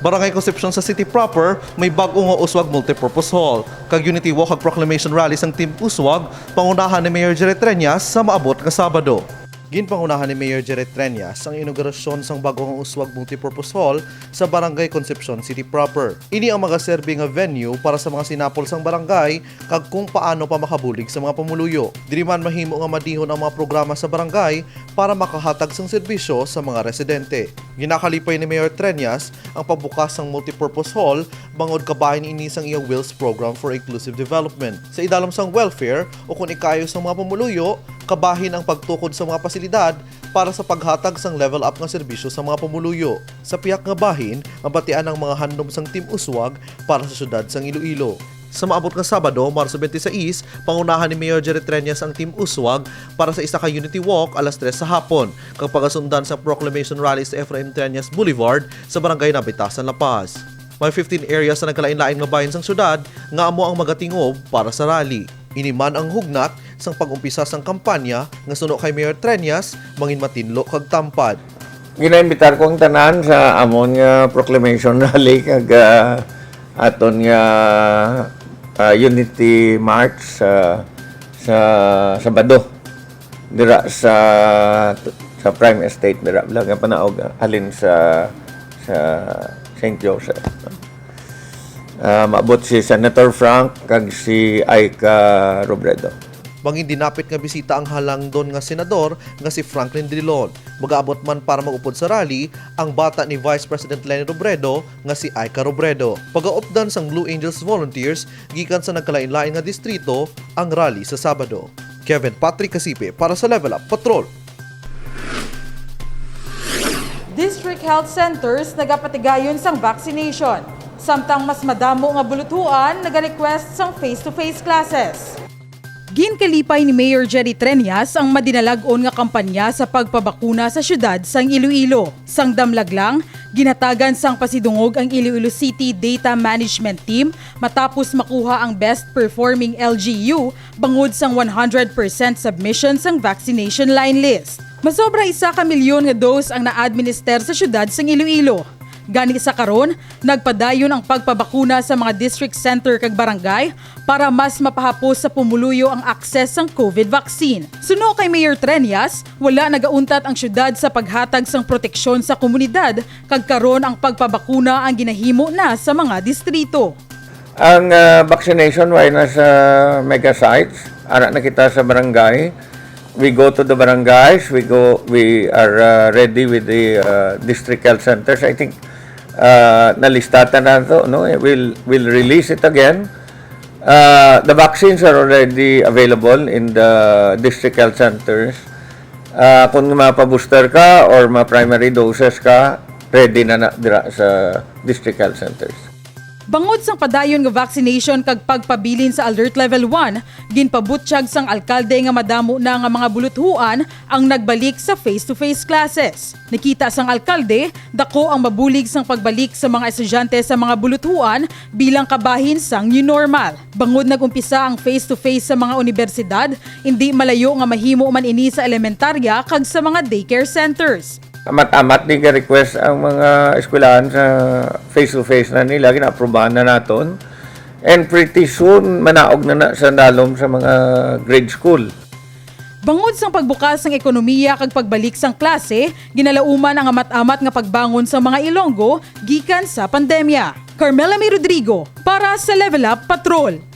Barangay Concepcion sa city proper, may bag-o nga Uswag Multipurpose Hall. Kag Unity Walk ag Proclamation Rally sang Team Uswag, pangunahan ni Mayor Jerry Treñas sa maabot nga Sabado. Ginpangunahan ni Mayor Jerry Treñas ang inaugurasyon sang bagong Uswag Multipurpose Hall sa Barangay Concepcion City proper. Ini ang magaserbi nga venue para sa mga sinapol sang barangay kag kung paano pa makabulig sa mga pamuluyo. Dili man mahimo nga madihon ang mga programa sa barangay para makahatag sang serbisyo sa mga residente. Ginakalipay ni Mayor Treñas ang pagbukas ng multipurpose hall bangod kabahin ini sang iyang Wills Program for Inclusive Development. Sa idalom sang welfare o kung ikayo sa mga pamuluyo, kabahin ang pagtukod sa mga pasilidad para sa paghatag sang level up nga serbisyo sa mga pamuluyo. Sa piyak nga bahin, ang batian ng mga handom sang Team Uswag para sa syudad sang Iloilo. Sa maabot nga Sabado, Marso 26, pangunahan ni Mayor Jerry Treñas ang Team Uswag para sa isa ka Unity Walk alas 3 sa hapon kag pagasundan sa Proclamation Rally sa Efraim Treñas Boulevard sa Barangay Nabitasan, La Paz. May 15 areas sa nagkalain-lain nga bahin sang syudad nga amo ang magatingob para sa rally. Iniman ang hugnat sang pag-umpisa sang kampanya nga suno kay Mayor Treñas mangin matinlo kag tampad. Ginaimbitar ko ang tanan sa amon nga proclamation rally kag aton nga Unity March sa Sabado dira sa Prime Estate dira lang nga panaog halin sa St. Joseph. Maabot si Senator Frank kag si Aika Robredo. Bangin dinapit nga bisita ang halangdon nga senador nga si Franklin Drilon. Mag-aabot man para mag-upod sa rally ang bata ni Vice President Leni Robredo nga si Aika Robredo. Pag-aupdan sang Blue Angels volunteers gikan sa nagkalain-lain nga distrito ang rally sa Sabado. Kevin Patrick Casipe para sa Level Up Patrol. District Health Centers nagapatigayon sang vaccination. Samtang mas madamo nga bulutuan, nag-request sang face-to-face classes. Ginkalipay ni Mayor Jerry Treñas ang madinalag-on nga kampanya sa pagpabakuna sa syudad sang Iloilo. Sang damlag lang, ginatagan sang pasidungog ang Iloilo City Data Management Team matapos makuha ang best performing LGU bangod sang 100% submission sang vaccination line list. Masobra 1 milyon nga dose ang na-administer sa syudad sang Iloilo. Gani sa karon, nagpadayon ang pagpabakuna sa mga district center kag barangay para mas mapahapos sa pumuluyo ang akses sang COVID vaccine. Suno kay Mayor Treñas, wala nagauntat ang syudad sa paghatag sang proteksyon sa komunidad kag karon ang pagpabakuna ang ginahimo na sa mga distrito. Ang vaccination way na sa mega sites, ara na kita sa barangay. We go to the barangays, we are ready with the district health centers. I think nalistatan na ito, no? We'll release it again. The vaccines are already available in the district health centers. Kung mapa-booster ka or ma-primary doses ka, ready na dira sa district health centers. Bangod sang padayon nga vaccination kag pagpabilin sa Alert Level 1, ginpabutsyag sang alkalde nga madamo na nga mga buluthuan ang nagbalik sa face-to-face classes. Nakita sang alkalde, dako ang mabulig sang pagbalik sa mga estudyante sa mga buluthuan bilang kabahin sang new normal. Bangod nagumpisa ang face-to-face sa mga universidad, hindi malayo nga mahimo man ini sa elementarya kag sa mga daycare centers. Amat-amat din ka-request ang mga eskwelahan sa face-to-face na nila, ginaaprobahan na naton. And pretty soon, manaog na sa dalom sa mga grade school. Bangod sang pagbukas ng ekonomiya kag pagbalik sang klase, ginalauman ang amat-amat nga pagbangon sa mga Ilonggo gikan sa pandemya. Carmela May Rodrigo para sa Level Up Patrol.